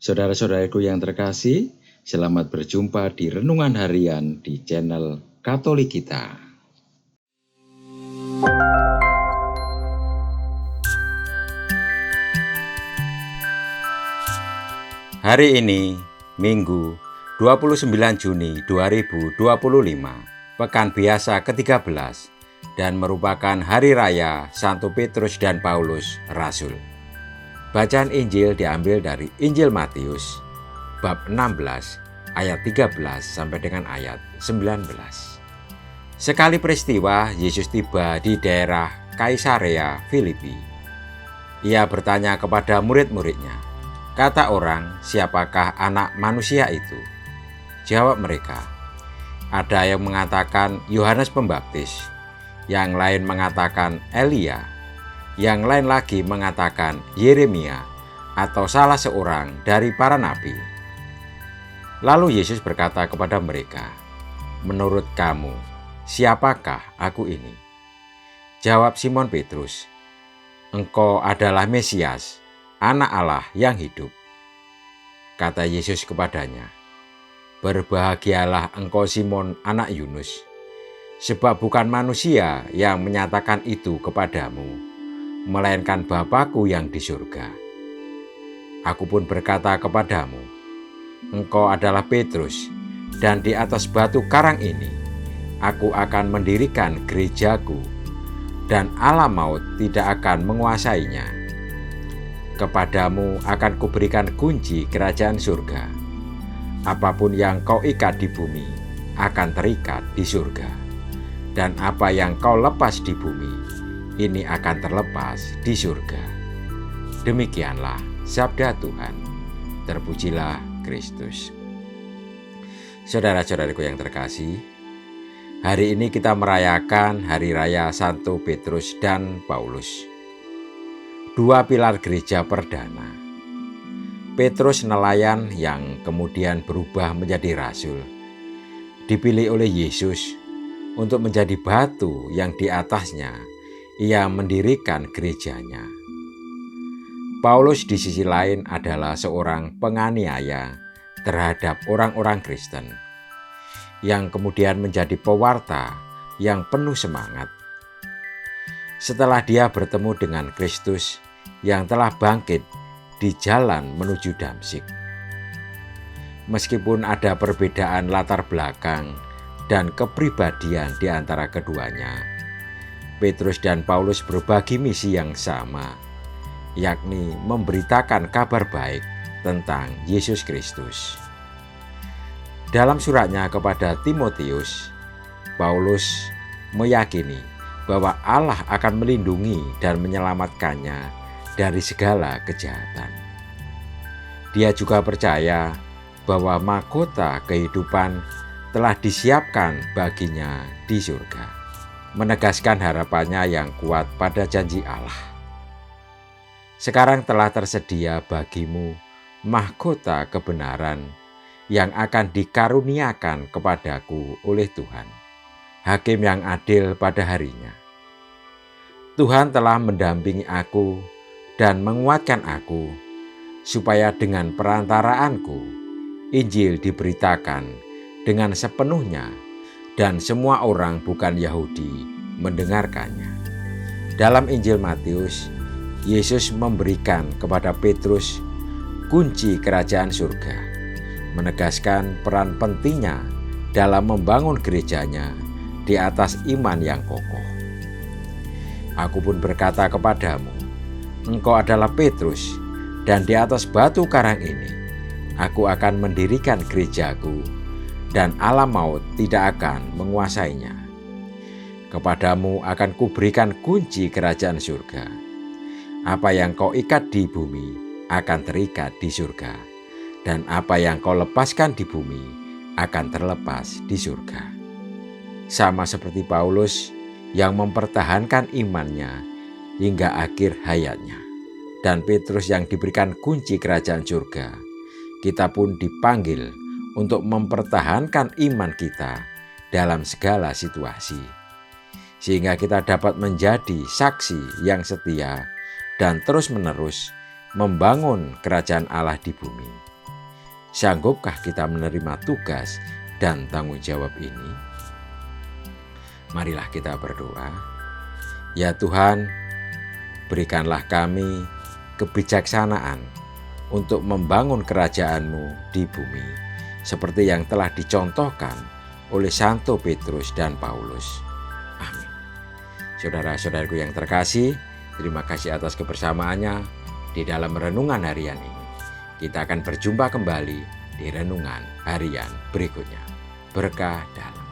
Saudara-saudaraku yang terkasih, selamat berjumpa di Renungan Harian di channel Katolik kita. Hari ini, Minggu 29 Juni 2025, Pekan Biasa ke-13, dan merupakan Hari Raya Santo Petrus dan Paulus, Rasul. Bacaan Injil diambil dari Injil Matius, bab 16, ayat 13 sampai dengan ayat 19. Sekali peristiwa, Yesus tiba di daerah Kaisarea Filipi. Ia bertanya kepada murid-muridnya, "Kata orang, siapakah anak manusia itu?" Jawab mereka, "Ada yang mengatakan Yohanes Pembaptis, yang lain mengatakan Elia, yang lain lagi mengatakan Yeremia atau salah seorang dari para nabi." Lalu Yesus berkata kepada mereka, "Menurut kamu, siapakah aku ini?" Jawab Simon Petrus, "Engkau adalah Mesias, Anak Allah yang hidup." Kata Yesus kepadanya, "Berbahagialah engkau Simon anak Yunus, sebab bukan manusia yang menyatakan itu kepadamu, melainkan Bapa-Ku yang di surga. Aku pun berkata kepadamu, engkau adalah Petrus, dan di atas batu karang ini, aku akan mendirikan gerejaku, dan alam maut tidak akan menguasainya. Kepadamu akan kuberikan kunci kerajaan surga. Apapun yang kau ikat di bumi, akan terikat di surga. Dan apa yang kau lepas di bumi, ini akan terlepas di surga." Demikianlah sabda Tuhan. Terpujilah Kristus. Saudara-saudariku yang terkasih, hari ini kita merayakan Hari Raya Santo Petrus dan Paulus, dua pilar gereja perdana. Petrus nelayan yang kemudian berubah menjadi rasul, dipilih oleh Yesus untuk menjadi batu yang di atasnya ia mendirikan gerejanya. Paulus di sisi lain adalah seorang penganiaya terhadap orang-orang Kristen, yang kemudian menjadi pewarta yang penuh semangat. Setelah dia bertemu dengan Kristus yang telah bangkit di jalan menuju Damsyik. Meskipun ada perbedaan latar belakang dan kepribadian di antara keduanya, Petrus dan Paulus berbagi misi yang sama, yakni memberitakan kabar baik tentang Yesus Kristus. Dalam suratnya kepada Timotius, Paulus meyakini bahwa Allah akan melindungi dan menyelamatkannya dari segala kejahatan. Dia juga percaya bahwa mahkota kehidupan telah disiapkan baginya di surga, menegaskan harapannya yang kuat pada janji Allah. Sekarang telah tersedia bagimu mahkota kebenaran yang akan dikaruniakan kepadaku oleh Tuhan, Hakim yang adil pada harinya. Tuhan telah mendampingi aku dan menguatkan aku, supaya dengan perantaraanku Injil diberitakan dengan sepenuhnya, dan semua orang bukan Yahudi mendengarkannya. Dalam Injil Matius, Yesus memberikan kepada Petrus kunci kerajaan surga, menegaskan peran pentingnya dalam membangun gerejanya di atas iman yang kokoh. Aku pun berkata kepadamu, engkau adalah Petrus, dan di atas batu karang ini, aku akan mendirikan gerejaku, dan alam maut tidak akan menguasainya. Kepadamu akan kuberikan kunci kerajaan surga. Apa yang kau ikat di bumi akan terikat di surga, dan apa yang kau lepaskan di bumi akan terlepas di surga. Sama seperti Paulus yang mempertahankan imannya hingga akhir hayatnya, dan Petrus yang diberikan kunci kerajaan surga, kita pun dipanggil untuk mempertahankan iman kita dalam segala situasi, sehingga kita dapat menjadi saksi yang setia dan terus-menerus membangun kerajaan Allah di bumi. Sanggupkah kita menerima tugas dan tanggung jawab ini? Marilah kita berdoa. Ya Tuhan, berikanlah kami kebijaksanaan untuk membangun kerajaan-Mu di bumi, seperti yang telah dicontohkan oleh Santo Petrus dan Paulus. Amin. Saudara-saudaraku yang terkasih, terima kasih atas kebersamaannya di dalam renungan harian ini. Kita akan berjumpa kembali di renungan harian berikutnya. Berkah dalam.